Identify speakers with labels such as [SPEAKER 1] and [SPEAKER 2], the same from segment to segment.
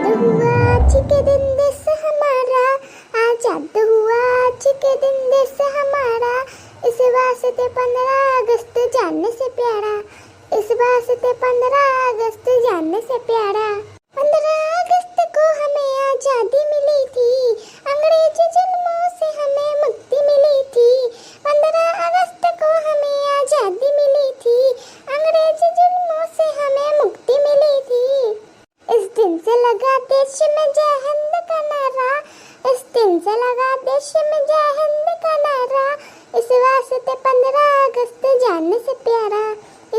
[SPEAKER 1] आजाद हुआ आज के दिन देश हमारा, आजाद हुआ आज के दिन देश हमारा। इस वास्ते 15 अगस्त जानने से प्यारा, इस वास्ते 15 अगस्त जानने से प्यारा। 15 अगस्त को हमें आजादी मिली थी, अंग्रेज जुल्मों से हमें मुक्ति मिली थी। 15 अगस्त को हमें आजादी मिली थी, अंग्रेज जुल्मों से हमें मुक्ति मिली थी। इस दिन से लगा देश में जय हिंद का नारा, इस दिन से लगा देश में जय हिंद का नारा। इस वास्ते 15 अगस्त जानने से प्यारा,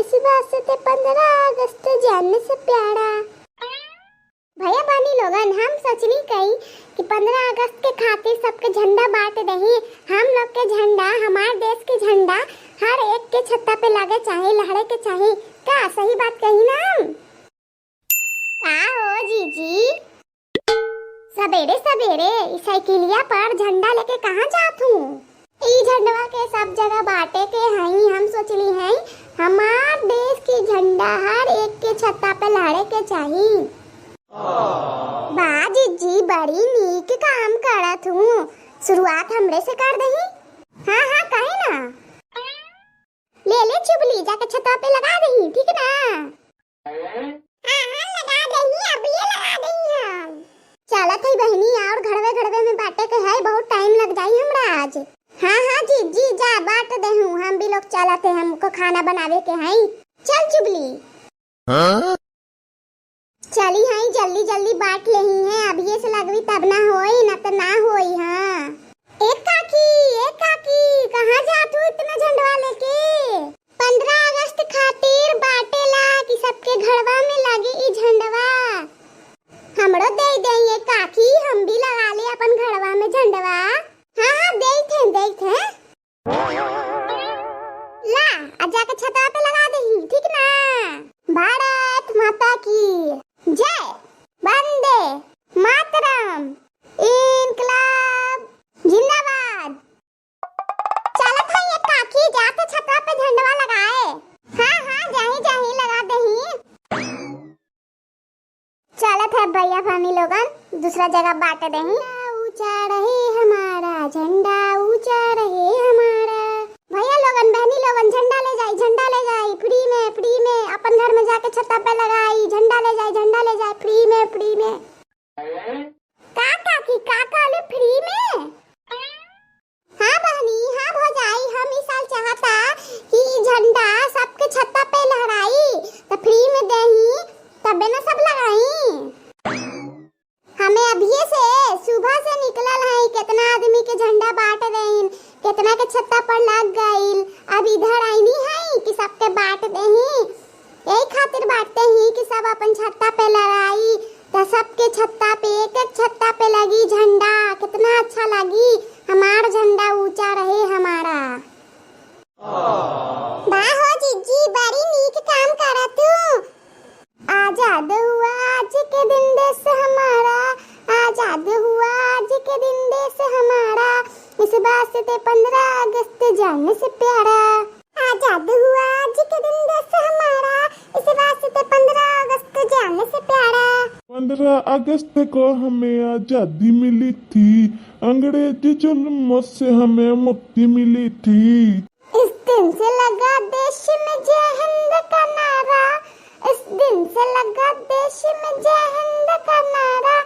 [SPEAKER 1] इस वास्ते 15 अगस्त जानने से प्यारा। भैया बहनी लोगन, हम सोचनी कही कि 15 अगस्त के खातिर सबके झंडा बांट दही। हम लोग के झंडा, हमारे देश के झंडा हर एक के छत्ता पे लगे चाहे, लहरे के चाहे। का सही बात कही ना हम? का हो जीजी, सवेरे सवेरे साइकिलिया पर झंडा लेके कहाँ जात हूँ? ई झंडवा के सब जगह बांटे के हई। हम सोचली हई हमार देश के झंडा हर एक के छत्ता पे लहरे के चाहिए। वाह जीजी, बड़ी नीक काम करत हूँ। शुरुआत हमरे से कर दही। हाँ हाँ कहे ना, ले ले चुगली जाके छत्ता पे लगा दही, ठीक ना? हाँ हाँ लगा दही, अब ये लगा दही हम। चलत है बहनी, और घड़वे घड़वे में बांटे के है, बहुत टाइम लग जाई हमरा आज। हाँ हाँ जीजी जा बांट दे हूँ, हम भी लोग चलते हैं, हमको खाना बनावे के है। चल चुगली। हाँ? चली हई जल्दी जल्दी बांट लेही है, अब ये से लगवी तब ना होई, ना तो ना होई। हाँ एक काकी कहाँ जात हूँ इतना झंडवा लेके? 15 अगस्त खातिर बाटेला कि सबके घरवा में लगे ई झंडवा। हमरो दे देंगे काकी, हम भी लगा ले अपन घरवा में झंडवा। हाँ हाँ दे थे ला आजा के छतवा पे लगा दही, ठीक ना? भारत माता की जय, वंदे मातरम, इनकलाब जिंदाबाद। चलत है ये काकी, जाके छतवा पे झंडवा लगाए। हाँ हाँ जाही लगा दही। चलत है भैया भाभी लोगन, दूसरा जगह बांट दही। ऊंचा रहे हमारा झंडा, ऊंचा रहे हमारा। भैया लोगन बहनी लोगन झंडा ले जाई फ्री में अपन घर में जाके छत्ता पे लगाई। झंडा ले जाए फ्री में। का काकी काका ले फ्री में? हाँ बहनी हाँ भौजाई, हम इस साल चाहता कि झंडा सबके छत्ता पे लहराई, तो फ्री में देही तबे ना सब लगाई। हमें अभी से सुबह से निकलल है, कितना आदमी के झंडा बांट देन, कितना के छत्ता पर लग गइल। अब इधर आईनी है कि सबके बांट देही, यही खातिर बांटते ही कि सब अपन छत्ता पे लहराई, तो सबके छत्ता पे एक छत्ता पे लगी झंडा, कितना अच्छा लगी। हमारा झंडा ऊंचा रहे हमारा। वाह जीजी, बड़ी नीक काम करत तू। आजाद हुआ आज के दिन देश हमारा, आजाद हुआ आज के दिन देश हमारा। इस वास्ते 15 अगस्त जानने से प्यारा। आजाद हुआ आज के दिन देश हमारा, इस वास्ते 15 अगस्त जानने से प्यारा।
[SPEAKER 2] 15 अगस्त को हमें आजादी मिली थी, अंग्रेजी जुल्मों से हमें मुक्ति मिली थी।
[SPEAKER 1] इस दिन से लगा देश में जय हिंद का नारा, इस दिन से लगा देश में जय हिंद का नारा।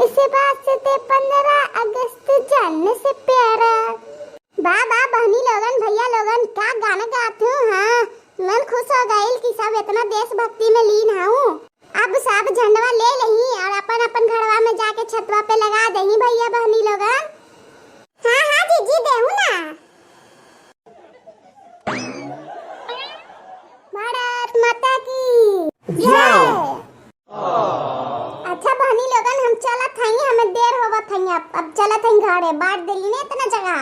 [SPEAKER 1] इस वास्ते 15 अगस्त जानने से प्यारा। बाबा बहनी लोगन भैया लोगन, क्या गाना गाते हो? हाँ मन खुश हो गई कि सब इतना देशभक्ति में लीन हूँ। अब सब झंडवा ले लही और अपन अपन घरवा में जाके छतवा पे लगा दही भैया बहनी लोगन। हाँ हाँ जीजी देहू ना। भारत माता की जय। अच्छा बहनी लोगन, हम चलत हई, हमें देर होवत हई, अब चलत हई घरे, बांट देली ने इतना जगह।